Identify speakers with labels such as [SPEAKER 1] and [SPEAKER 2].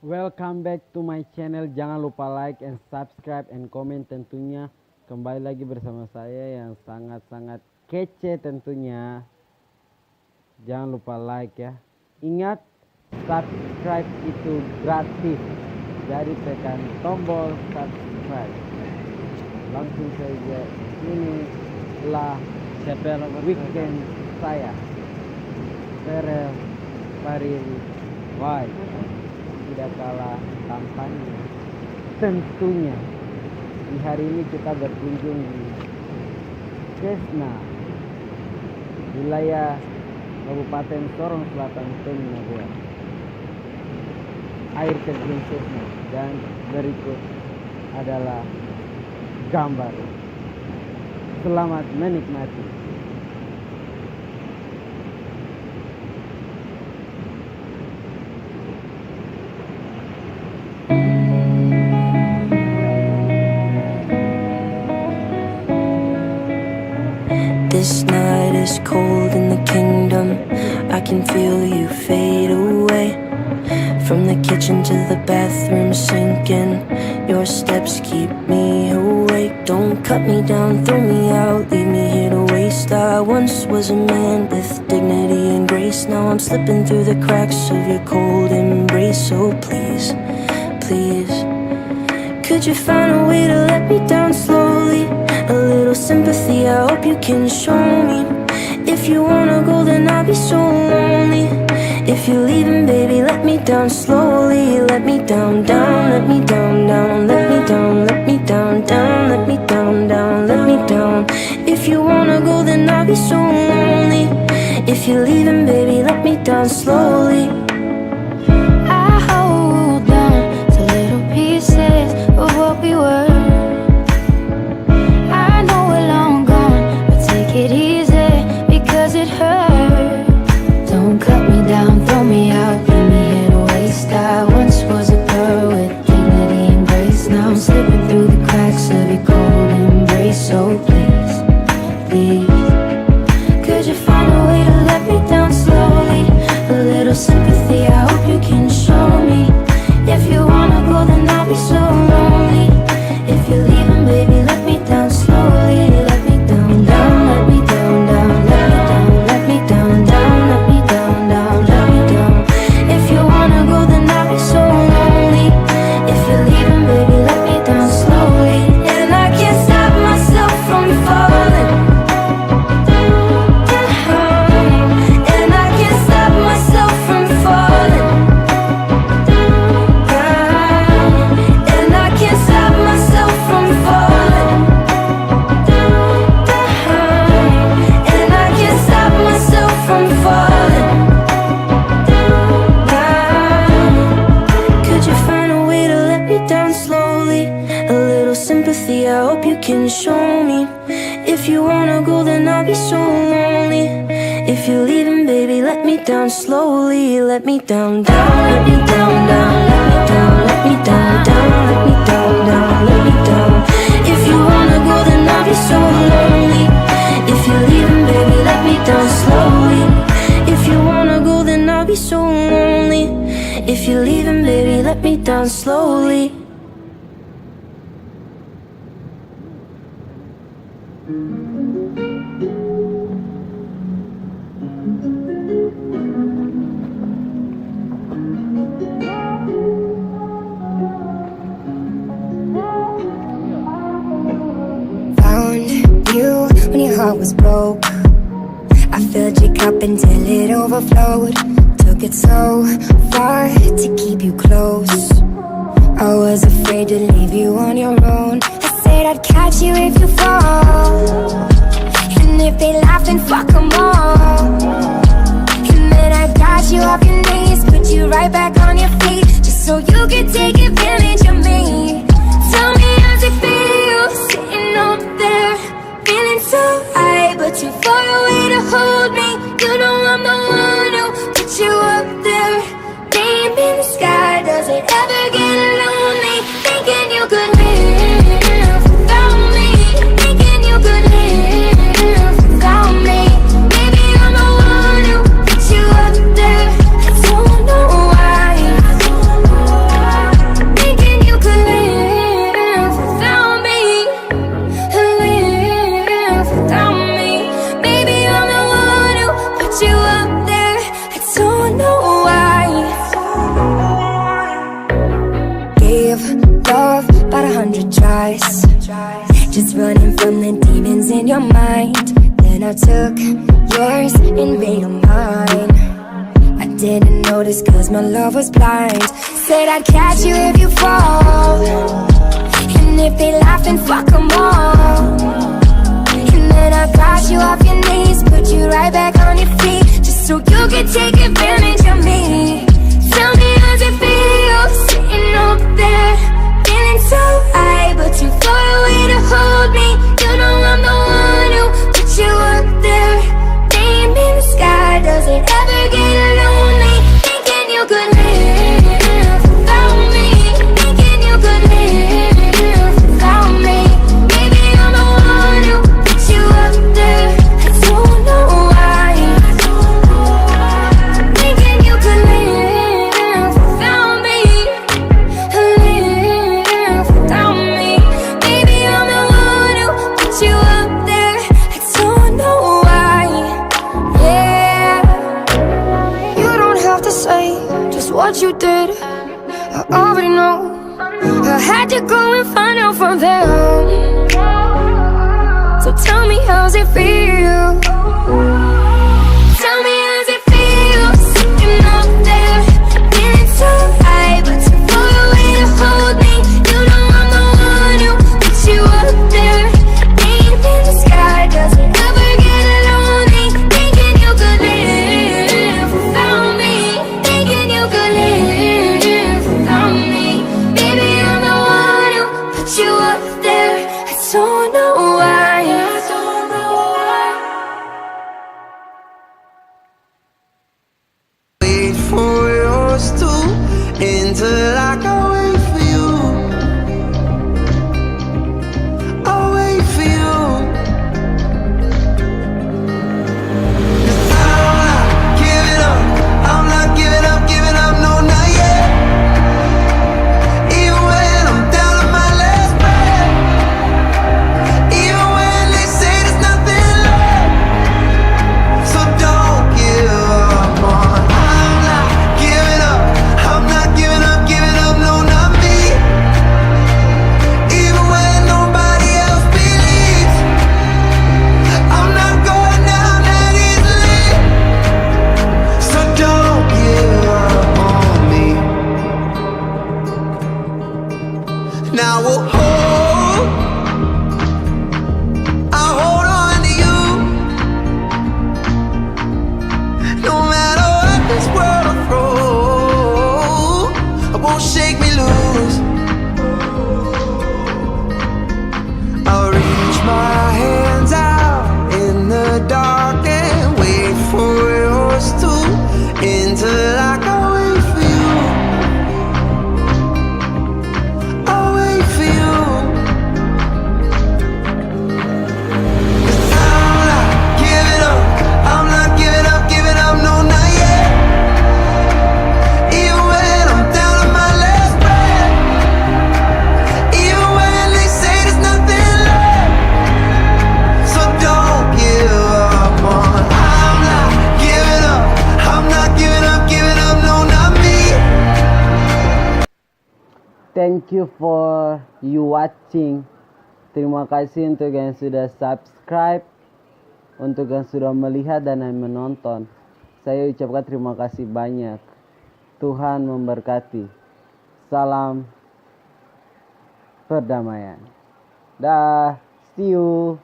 [SPEAKER 1] Welcome back to my channel. Jangan lupa like and subscribe and comment tentunya. Kembali lagi bersama saya yang sangat-sangat kece tentunya. Jangan lupa like ya. Ingat, subscribe itu gratis. Jadi tekan tombol subscribe. Langsung saja, inilah weekend saya. Verel, tidak kalah tampannya. Tentunya di hari ini kita berkunjung di Sesna, wilayah Kabupaten Sorong Selatan, Tenggara. Air terjun Sesna, dan berikut adalah gambar. Selamat menikmati.
[SPEAKER 2] This night is cold in the kingdom. I can feel you fade away. From the kitchen to the bathroom sinking. Your steps keep me awake. Don't cut me down, throw me out, leave me here to waste. I once was a man with dignity and grace. Now I'm slipping through the cracks of your cold embrace. So please, please, could you find a way to let me down slowly? A little sympathy, I hope you can show me. If you wanna go, then I'll be so lonely. If you're leaving, baby, let me down slowly. Let me down, down, let me down, down, let me down, let me down, down, let me down, down, let me down. If you wanna go, then I'll be so lonely. If you're leaving, baby, let me down slowly. I hold on to little pieces of what we were. It easy because it hurts. Don't cut me down, throw me out, leave me here to waste. I once was a girl with dignity and grace. Now I'm slipping through the cracks of your cold embrace. So please, please, could you find a way to let me down slowly? A little sympathy, I hope you can show me. If you wanna go, then I'll be so lonely. If you're leaving, baby, let me down slowly. Let me down, down. I hope you can show me. If you wanna go, then I'll be so lonely. If you're leaving, baby, let me down slowly. Let me down, down, let me down, down, let me down, let me down, down, let me down, down, let me down. If you wanna go, then I'll be so lonely. If you're leaving, baby, let me down slowly. If you wanna go, then I'll be so lonely. If you're leaving, baby, let me down slowly.
[SPEAKER 3] Found you when your heart was broke. I filled your cup until it overflowed. Took it so far to keep you close. I was afraid to leave you on your own. I said I'd catch you if you fall, and if they laugh, then fuck them all. And then I got you off your knees, put you right back on your feet, just so you could take advantage of me. Tell me how's it feel, sitting up there, feeling so high, but too far away to hold me. You know I'm the one who put you up there. Name in the sky, does it ever get lonely? Thinking you could live without me, thinking you could live without me. Maybe I'm the one who put you up there. I don't know why. took yours and made them mine. I didn't notice cause my love was blind. Said I'd catch you if you fall, and if they laugh then fuck them all. And then I got you off your knees, put you right back on your feet, just so you could take advantage of me. Tell me how's it feel, sitting up there, feeling so high, but too far away to hold me. You know I'm the one who put you up there, name in the sky. Does it ever get lonely, thinking you could live without me, thinking you could live without me? Maybe I'm the one who put you up there, I don't know why, thinking you could live without me, live without me. Maybe I'm the one who put you up there, I don't know why. Yeah, you don't have to say just what you did, I already know. I had to go and find out from them. So tell me how's it feel, tell me how's it feel, sitting up there, feeling so high, but too far away to hold me. You know I'm the one who put you up there, name in the sky. Does it ever get lonely, thinking you could live without me, thinking you could live without me? Baby, I'm the one who put you up there, I don't know why, I don't know why.
[SPEAKER 4] Wait for yours to until I can wait for you. I'll wait for you. 'Cause I'm not giving up. I'm not giving up, no, not yet. Even when I'm down to my last breath, even when they say there's nothing left. So don't give up on. I'm not giving up. I'm not giving up, no, not me. Even when nobody else believes, I'm not going down that easily. So don't give up on me. Now I'll hold on to you. No matter what this world will throw, it won't shake me loose. I'll reach my hands out in the dark and wait for yours to until I can wait for you. I'll wait for you. 'Cause I'm not giving up. I'm not giving up, no, not yet. Even when I'm down to my last breath, even when they say there's nothing left. So don't give up on. I'm not giving up. I'm not giving up, no, not me.
[SPEAKER 1] Thank you for you watching. Terima kasih untuk yang sudah subscribe, untuk yang sudah melihat dan yang menonton. Saya ucapkan terima kasih banyak. Tuhan memberkati. Salam perdamaian. Dah, see you.